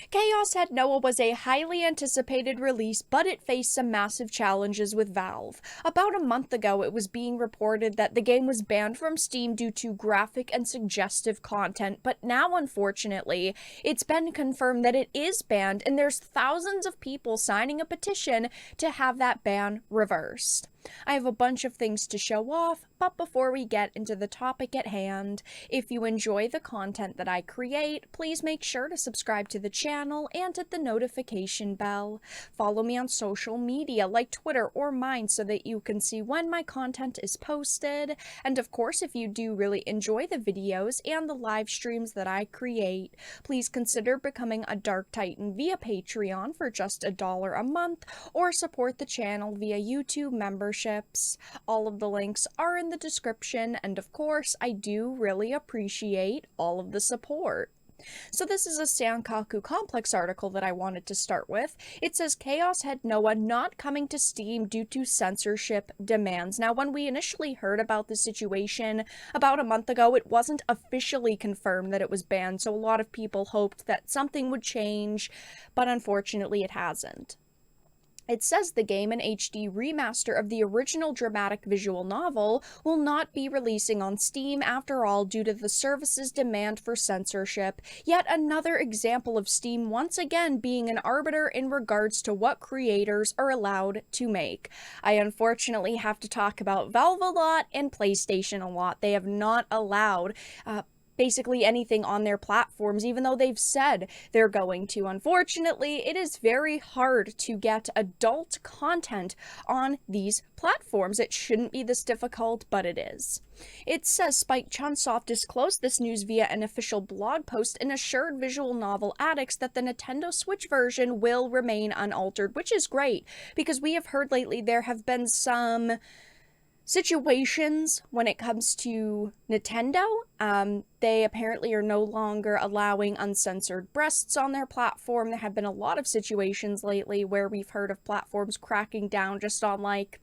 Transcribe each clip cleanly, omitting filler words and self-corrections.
Chaos Head Noah was a highly anticipated release, but it faced some massive challenges with Valve. About a month ago, it was being reported that the game was banned from Steam due to graphic and suggestive content, but now, unfortunately, it's been confirmed that it is banned, and there's thousands of people signing a petition to have that ban reversed. I have a bunch of things to show off, but before we get into the topic at hand, if you enjoy the content that I create, please make sure to subscribe to the channel and hit the notification bell. Follow me on social media like Twitter or mine so that you can see when my content is posted. And of course, if you do really enjoy the videos and the live streams that I create, please consider becoming a Dark Titan via Patreon for just $1 a month, or support the channel via YouTube memberships. All of the links are in the description, and of course, I do really appreciate all of the support. So this is a Sankaku Complex article that I wanted to start with. It says Chaos Head Noah not coming to Steam due to censorship demands. Now, when we initially heard about the situation about a month ago, it wasn't officially confirmed that it was banned, so a lot of people hoped that something would change, but unfortunately it hasn't. It says the game, an HD remaster of the original dramatic visual novel, will not be releasing on Steam after all due to the service's demand for censorship. Yet another example of Steam once again being an arbiter in regards to what creators are allowed to make. I unfortunately have to talk about Valve a lot and PlayStation a lot. They have not allowed basically anything on their platforms, even though they've said they're going to. Unfortunately, it is very hard to get adult content on these platforms. It shouldn't be this difficult, but it is. It says Spike Chunsoft disclosed this news via an official blog post and assured visual novel addicts that the Nintendo Switch version will remain unaltered, which is great, because we have heard lately there have been some situations when it comes to Nintendo. They apparently are no longer allowing uncensored breasts on their platform. There have been a lot of situations lately where we've heard of platforms cracking down just on, like,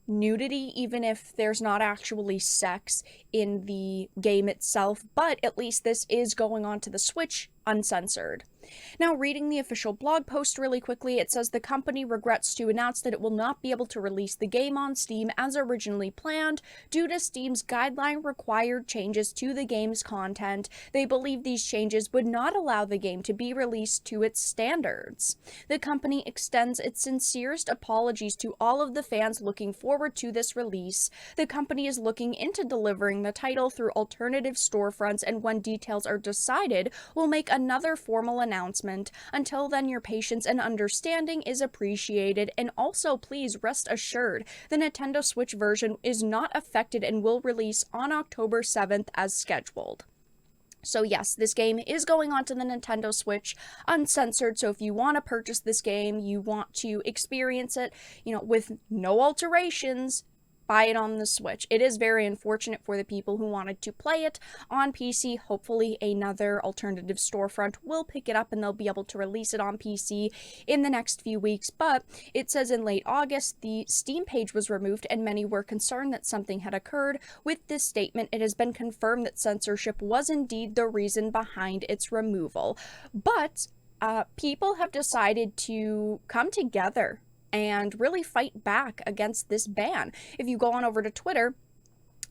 nudity, even if there's not actually sex in the game itself, but at least this is going on to the Switch uncensored. Now, reading the official blog post really quickly, it says the company regrets to announce that it will not be able to release the game on Steam as originally planned due to Steam's guideline-required changes to the game's content. They believe these changes would not allow the game to be released to its standards. The company extends its sincerest apologies to all of the fans looking forward to this release. The company is looking into delivering the title through alternative storefronts, and when details are decided, will make another formal announcement. Until then, your patience and understanding is appreciated, and also please rest assured the Nintendo Switch version is not affected and will release on October 7th as scheduled. So yes, this game is going on to the Nintendo Switch uncensored, so if you want to purchase this game, you want to experience it, with no alterations, buy it on the Switch. It is very unfortunate for the people who wanted to play it on PC. Hopefully another alternative storefront will pick it up and they'll be able to release it on PC in the next few weeks. But it says in late August, the Steam page was removed and many were concerned that something had occurred. With this statement, it has been confirmed that censorship was indeed the reason behind its removal. But people have decided to come together and really fight back against this ban. If you go on over to Twitter,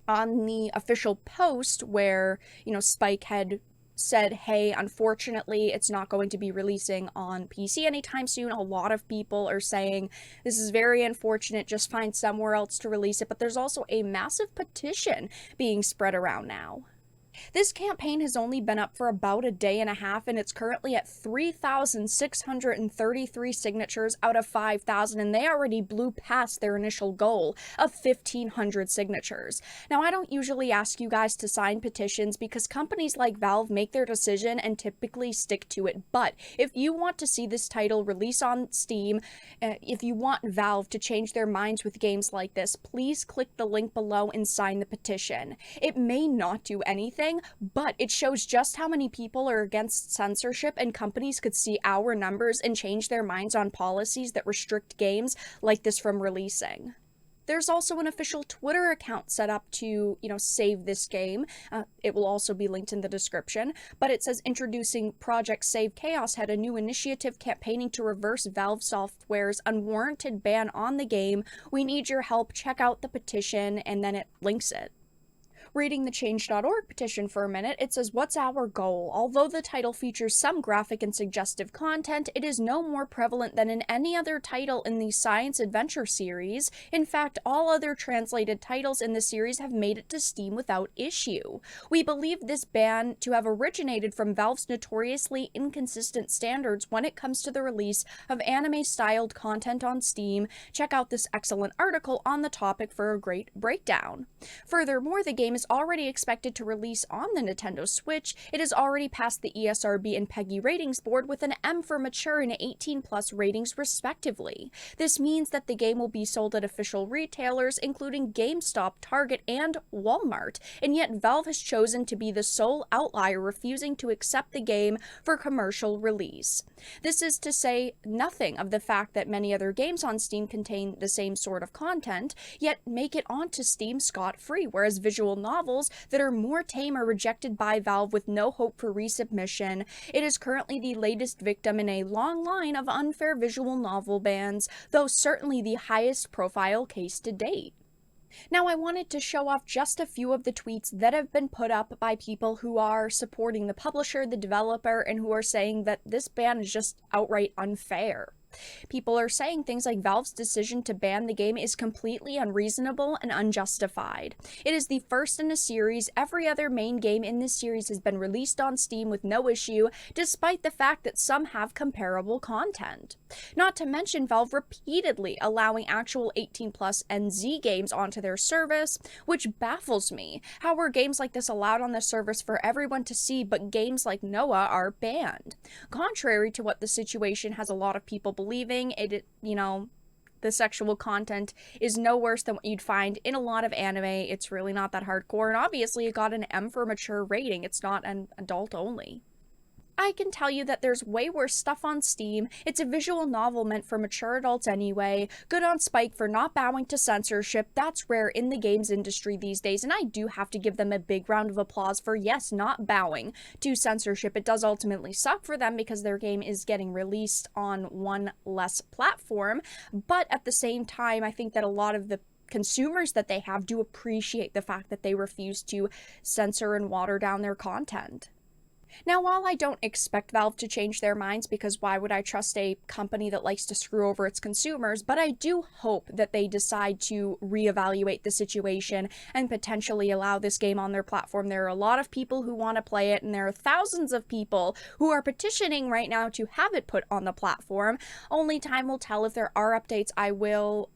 on the official post where, Spike had said, hey, unfortunately, it's not going to be releasing on PC anytime soon, a lot of people are saying, this is very unfortunate, just find somewhere else to release it. But there's also a massive petition being spread around now. This campaign has only been up for about a day and a half, and it's currently at 3,633 signatures out of 5,000, and they already blew past their initial goal of 1,500 signatures. Now, I don't usually ask you guys to sign petitions because companies like Valve make their decision and typically stick to it, but if you want to see this title release on Steam, if you want Valve to change their minds with games like this, please click the link below and sign the petition. It may not do anything, but it shows just how many people are against censorship, and companies could see our numbers and change their minds on policies that restrict games like this from releasing. There's also an official Twitter account set up to, save this game. It will also be linked in the description, but it says introducing Project Save Chaos had a new initiative campaigning to reverse Valve Software's unwarranted ban on the game. We need your help. Check out the petition, and then it links it. Reading the Change.org petition for a minute, it says, "What's our goal? Although the title features some graphic and suggestive content, it is no more prevalent than in any other title in the science adventure series. In fact, all other translated titles in the series have made it to Steam without issue. We believe this ban to have originated from Valve's notoriously inconsistent standards when it comes to the release of anime-styled content on Steam. Check out this excellent article on the topic for a great breakdown." Furthermore, the game is already expected to release on the Nintendo Switch. It has already passed the ESRB and PEGI ratings board with an M for mature and 18+ ratings respectively. This means that the game will be sold at official retailers including GameStop, Target, and Walmart, and yet Valve has chosen to be the sole outlier, refusing to accept the game for commercial release. This is to say nothing of the fact that many other games on Steam contain the same sort of content, yet make it onto Steam scot-free, whereas visual novels that are more tame are rejected by Valve with no hope for resubmission. It is currently the latest victim in a long line of unfair visual novel bans, though certainly the highest profile case to date. Now, I wanted to show off just a few of the tweets that have been put up by people who are supporting the publisher, the developer, and who are saying that this ban is just outright unfair. People are saying things like Valve's decision to ban the game is completely unreasonable and unjustified. It is the first in a series. Every other main game in this series has been released on Steam with no issue, despite the fact that some have comparable content. Not to mention Valve repeatedly allowing actual 18+ NZ games onto their service, which baffles me. How are games like this allowed on the service for everyone to see, but games like Noah are banned? Contrary to what the situation has a lot of people believing, the sexual content is no worse than what you'd find in a lot of anime. It's really not that hardcore, and obviously it got an M for mature rating. It's not an adult only. I can tell you that there's way worse stuff on Steam. It's a visual novel meant for mature adults anyway. Good on Spike for not bowing to censorship. That's rare in the games industry these days, and I do have to give them a big round of applause for, yes, not bowing to censorship. It does ultimately suck for them because their game is getting released on one less platform, but at the same time, I think that a lot of the consumers that they have do appreciate the fact that they refuse to censor and water down their content. Now, while I don't expect Valve to change their minds, because why would I trust a company that likes to screw over its consumers, but I do hope that they decide to reevaluate the situation and potentially allow this game on their platform. There are a lot of people who want to play it, and there are thousands of people who are petitioning right now to have it put on the platform. Only time will tell. If there are updates, I will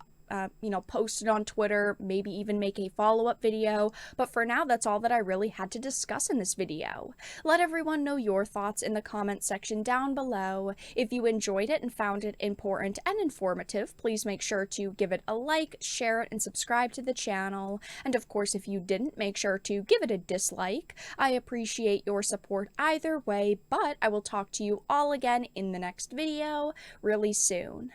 post it on Twitter, maybe even make a follow-up video, but for now, that's all that I really had to discuss in this video. Let everyone know your thoughts in the comment section down below. If you enjoyed it and found it important and informative, please make sure to give it a like, share it, and subscribe to the channel. And of course, if you didn't, make sure to give it a dislike. I appreciate your support either way, but I will talk to you all again in the next video really soon.